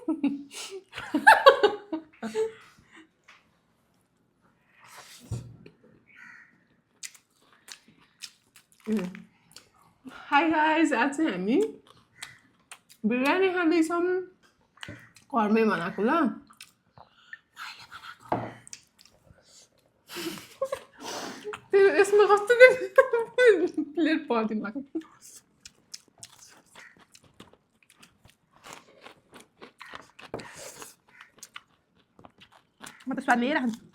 Hi guys, आज चाहिँ हामी बिरयानी खाँदैछौँ घरमै बनाएको ल यसमा कस्तो प्लेट पर्दिनु भएको म त स्वाद लिएर खान्छु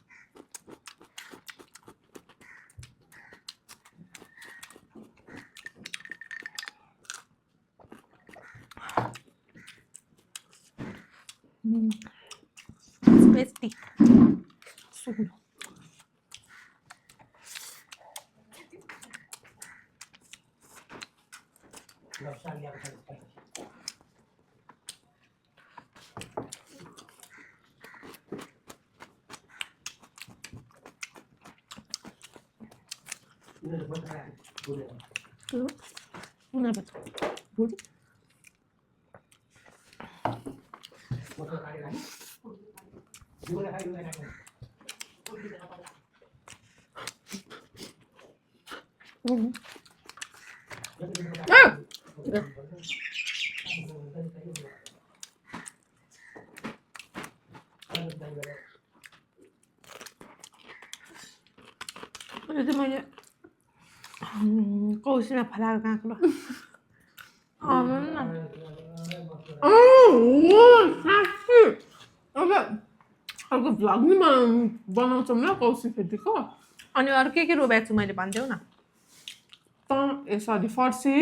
tasty so good Itu banyak kau sih nak palang kan kalau अब अर्को भ्लगमा बनाउँछौँ ल कौसी फेटीको अनि अरु के रोपेको छु मैले भन्देऊ न सरी फर्सी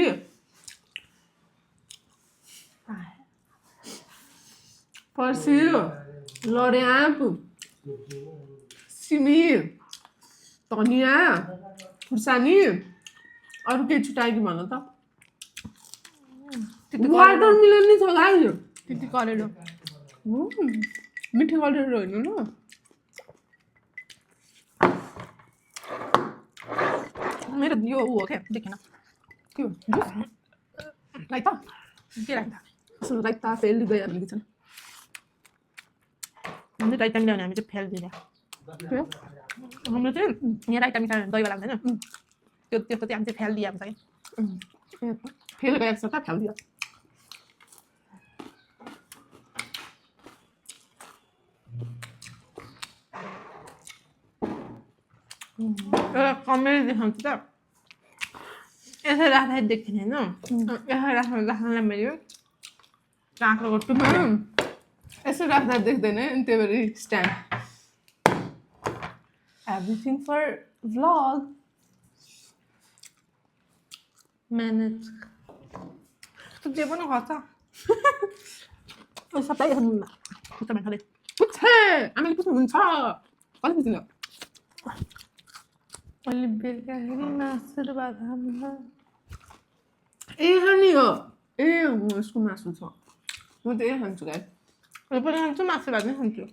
फर्सी लड्याप सिमी धनिया खुर्सानी अरु के छुटाइ कि भन त वाटरमेलन नि छ गाइस त्यति करेलो मिठी करेलो हैन ल मेरो यो उ हो के देखेन के हो राइता के राख्दा सो राइता फेल गयो भने छ हामीले राइट टाइम ल्याउने हामी चाहिँ फेल दिन्छ हाम्रो चाहिँ यहाँ राइट टाइम दही लाग्दैन त्यसको चाहिँ हामी चाहिँ फेल दिएको छ कि फेल गएको छ त फेल दियो कमेडी देखाउँछु त यसरी राख्दाखेरि देख्थेन होइन यसरी राख्नलाई मेरो काँक्रोको टुक्रो यसो राख्दा देख्दैन अनि त्यही भएर stand everything for vlog manage जे पनि खर्च सबै खुट्टामा खाँदै पुच्छे आमाले पुच्नुहुन्छ कति पुच्नु अलि बेलुकाखेरि मासु र भात खानु ए खाने हो ए यसको मासु छ म त ए खान्छु गाई यो पनि खान्छु मासु भात नै खान्छु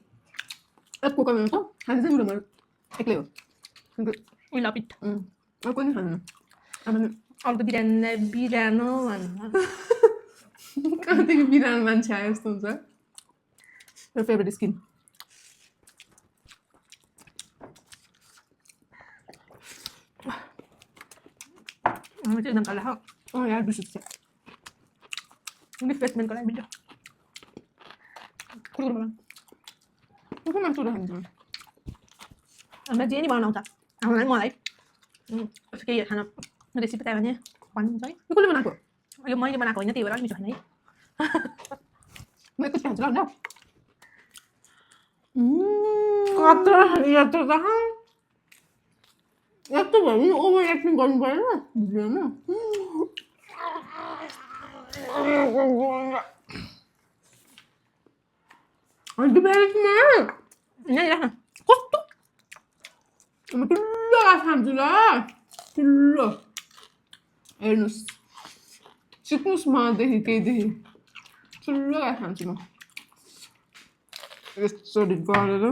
एकको कमी छ खान्छ मेरो म एक्लै हो उइला पिठ म पनि खान्नु आमाले अरू त बिरानो भन्नु कहाँदेखि बिरानो मान्छे आयो जस्तो हुन्छ मेरो फेभरेट स्किन हामी चाहिँ एकदम कल्ला अँ यार बिर्सिस छ रिफ्रेसमेन्टको लागि मिल्छ कुरकुरमा कसको मासु खान्छ हामीलाई जे नि बनाउँछ हामीलाई मलाई केही खाना रेसिपी चाहियो भने भन्नुहुन्छ है यो कसले बनाएको यो मैले बनाएको होइन त्यही भएर मिठो खाने है म एकैचोटि खान्छु ल होइन कत्रो यत्रो त यस्तो भयो भने ओभर एक्टिङ गर्नु परेन भिडियोमा अन्त ब्यारेजमा यहीँ राख्न कस्तो म ठुलो गाछ खान्छु ल ठुलो हेर्नुहोस् सिक्नुहोस् मदेखि केहीदेखि ठुलो गाछ खान्छु म यसरी गरेर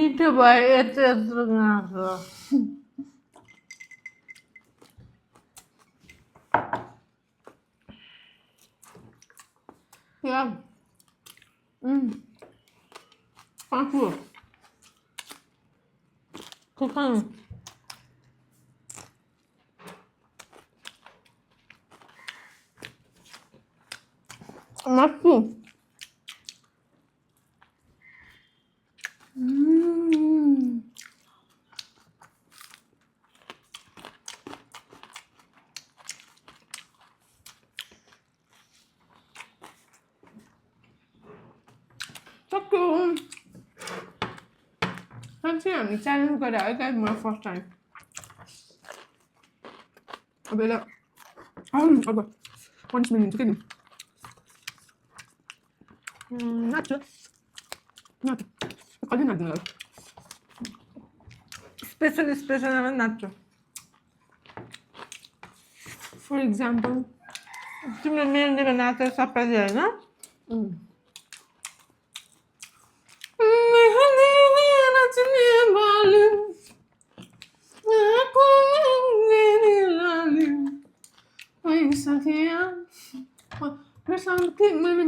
मिठो भयो यत्रो गएको Ja. Frankfurt. Guck mal. Machst du? सक्यो साँच्चै हामी च्यालेन्ज गरेर है गाइस मलाई फर्स्ट टाइम अब यसलाई अब पनिसमेन्ट हुन्छ कि नि नाच्छु नाच कहिले नाच्नु स्पेसलमा नाच्छु फर इक्जाम्पल तिम्रो मेहेन्दीको नाचेर सरप्राइज होइन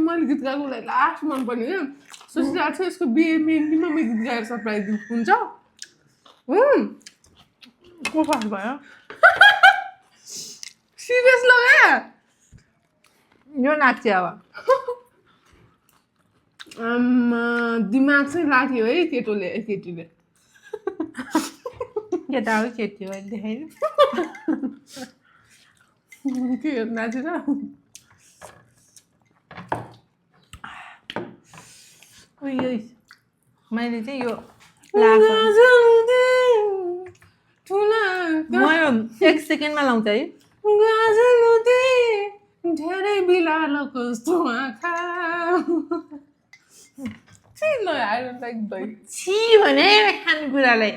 मैले गीत गाएको उसलाई लास्ट मन पर्ने क्या सोचिरहेको छु यसको बिहे मेहेन्दीमा मैले गीत गाएर सरप्राइज हुन्छ को फर्स्ट भयो सिरियस लगा यो नाच्यो अब दिमाग चाहिँ लाग्यो है केटीले केटा हो केटी हो देखाइ के नाचेर उयो मैले चाहिँ यो म यो 1 सेकेन्डमा लाउँछ है धेरै बिलालो कस्तो आँखा छि भने खानेकुरालाई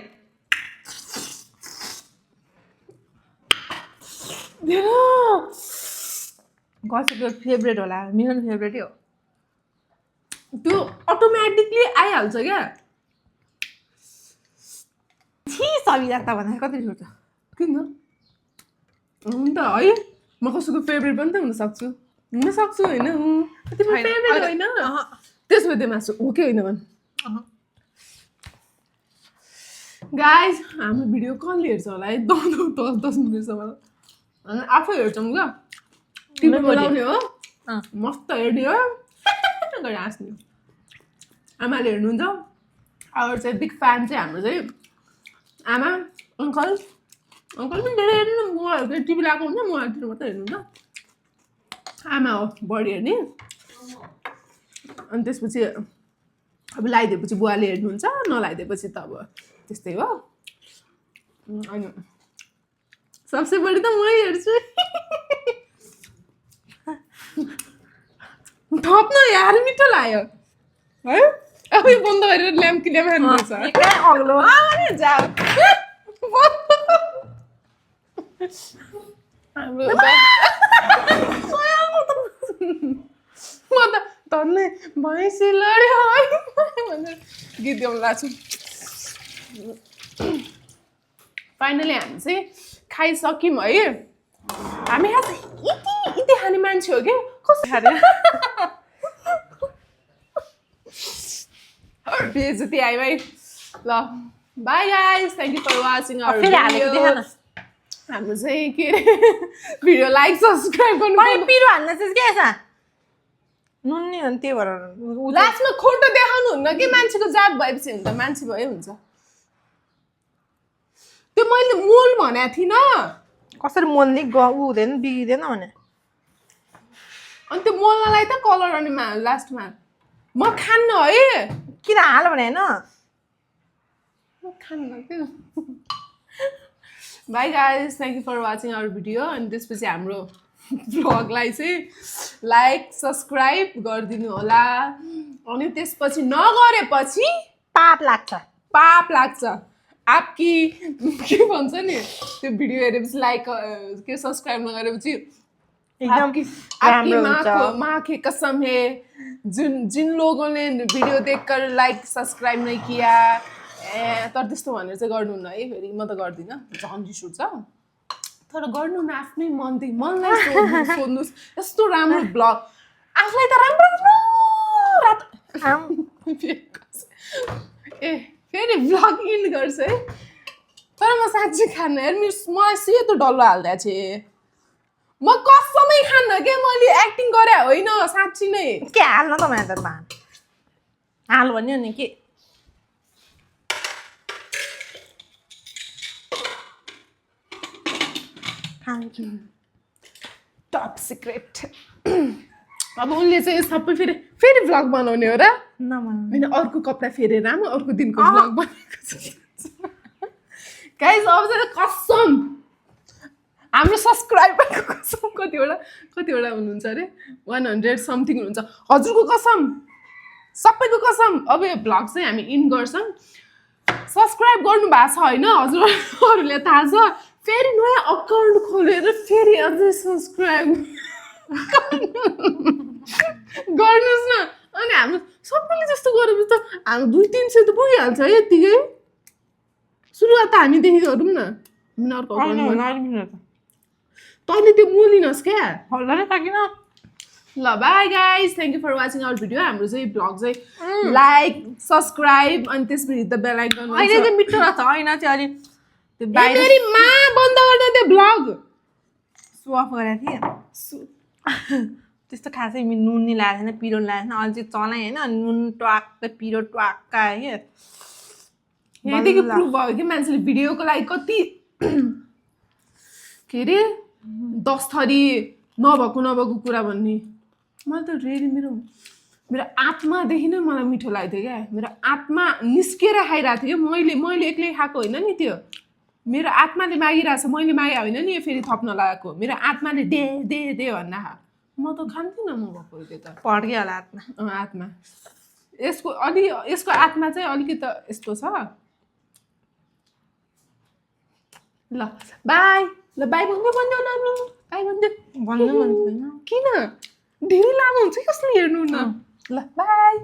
कसैको फेभरेट होला मेरो फेभरेटै हो त्यो अटोमेटिकली आइहाल्छ क्या छि सबिदा त भन्दा कति छोड्छ किन हुन्छ है म कसैको फेभरेट पनि त हुनसक्छु होइन तिम्रो फेभरेट होइन त्यसो भए त्यो मासु हो कि होइन भन् गाइज हाम्रो भिडियो कसले हेर्छ होला है 10 मिनटसम्म आफै हेर्छौँ क्या टिभी बोलाउने हो मस्त हेर्ने हो गएर हाँस्ने आमाले हेर्नुहुन्छ अरू चाहिँ बिग फ्यान चाहिँ हाम्रो चाहिँ आमा अङ्कल पनि धेरै हेर्नु मोबाइल टिभी लगाएको हुन्छ मोबाइलतिर मात्रै हेर्नुहुन्छ आमा हो बढी हेर्ने अनि त्यसपछि अब लगाइदिएपछि बुवाले हेर्नुहुन्छ नलाइदिएपछि त अब त्यस्तै हो अनि सबसे बढी त मै हेर्छु थप्न यार मिठो लाग्यो है अब यो बन्द गरेर ल्याम्प हान्नुपर्छ अग्लो जाऊ म त धन्नै भैँसी लड्यो है भनेर गीत गाउनु लाग्छु फाइनली हामी चाहिँ खाइसक्यौँ है हामी यहाँ चाहिँ यति खाने मान्छे हो क्या कस्तो खाने बेइज्जती आयो है ल bye guys thank you for watching our video हाम्रो चाहिँ के अरे भिडियो लाइक सब्सक्राइब गर्नु पिरो हाल्न चाहिँ के छ नुन्नी हो त्यही भएर लास्टमा खोटो देखाउनु हुन्न कि मान्छेको जात भएपछि हुन्छ मान्छे भए हुन्छ त्यो मैले मोल भनेको थिइनँ कसरी मोल्ने हुँदैन बिग्रिँदैन भने अनि त्यो मोल्नलाई त कलर अनि लास्टमा म खान्न है किन हाल भने होइन म खान्न के bye guys thank you for watching our video अनि त्यसपछि हाम्रो भ्लगलाई चाहिँ लाइक सब्सक्राइब गरिदिनु होला अनि त्यसपछि नगरेपछि पाप लाग्छ आपकी के भन्छ नि त्यो भिडियो हेरेपछि लाइक के सब्सक्राइब नगरेपछि आपकी माँ की कसम है जिन लोगों ने वीडियो देखकर लाइक सब्सक्राइब नहीं किया तर त्यस्तो भनेर चाहिँ गर्नुहुन्न है फेरि म त गर्दिनँ झन् रिस उठ्छ तर गर्नु न आफ्नै मनदेखि मनलाई सोध्नुहोस् यस्तो राम्रो ब्लग आफूलाई त राम्रो रातो ए फेरि ब्लग इन्ड गर्छ है तर म साँच्चै खान्न यार मलाई सेतो डल्लो हाल्दा चाहिँ म कसमै खान्न के मैले एक्टिङ गरे होइन साँच्ची नै के हाल्न त मलाई त हाल भन्यो नि के टप सिक्रेट अब उनले चाहिँ सबै फेरि भ्लग बनाउने हो र होइन अर्को कपडा फेरेर म अर्को दिनको भ्लग बनाएको छु गाइज अब चाहिँ कसम हाम्रो सब्सक्राइबरको कसम कतिवटा हुनुहुन्छ अरे 100 समथिङ हुनुहुन्छ हजुरको कसम सबैको कसम अब यो भ्लग चाहिँ हामी इन गर्छौँ सब्सक्राइब गर्नु भएको छ होइन हजुरहरूले थाहा छ फेरि नयाँ अकाउन्ट खोलेर फेरि अझै सब्सक्राइब गर्नुहोस् न अनि हाम्रो सबैले जस्तो गरेपछि त हाम्रो 200-300 त पुगिहाल्छ है यत्तिकै सुरुवात त हामीदेखि गरौँ न अर्को तैँले त्यो मोलिनस् क्या होला नि त किन ल bye guys thank you for watching our video हाम्रो चाहिँ भ्लग चाहिँ लाइक सब्सक्राइब अनि त्यसपछि त बेल आइकन अहिले चाहिँ मिठो रहेछ होइन चाहिँ अलि त्यो मेरी माँ बन्द गर्न त्यो भ्लग सो अफ गरेको थिएँ त्यस्तो खासै नुन नि लगाएको थिएन पिरो नि लगाएको थिएन अहिले चाहिँ चलाएँ होइन नुन ट्वाक्कै पिरो ट्वाक्का के यहाँदेखि प्रुभ भयो कि मान्छेले भिडियोको लागि कति के अरे 10 थरी नभएको कुरा भन्ने मलाई त रियली मेरो आत्मादेखि नै मलाई मिठो लाग्थ्यो क्या मेरो आत्मा निस्केर खाइरहेको थियो क्या मैले एक्लै खाएको होइन नि त्यो मेरो आत्माले मागिरहेको छ मैले मागे होइन नि यो फेरि थप्न लगाएको मेरो आत्माले दे दे दे भन्दा म त खान्थिनँ म भएको त्यो त पड्क्यो होला आत्मा आत्मा यसको आत्मा चाहिँ अलिकति यस्तो छ ल बाई ल बाई भन्दै भन्दै बाई भन्दै भन्नु मन छैन किन ढिलो लामो हुन्छ कसले हेर्नु न ल बाई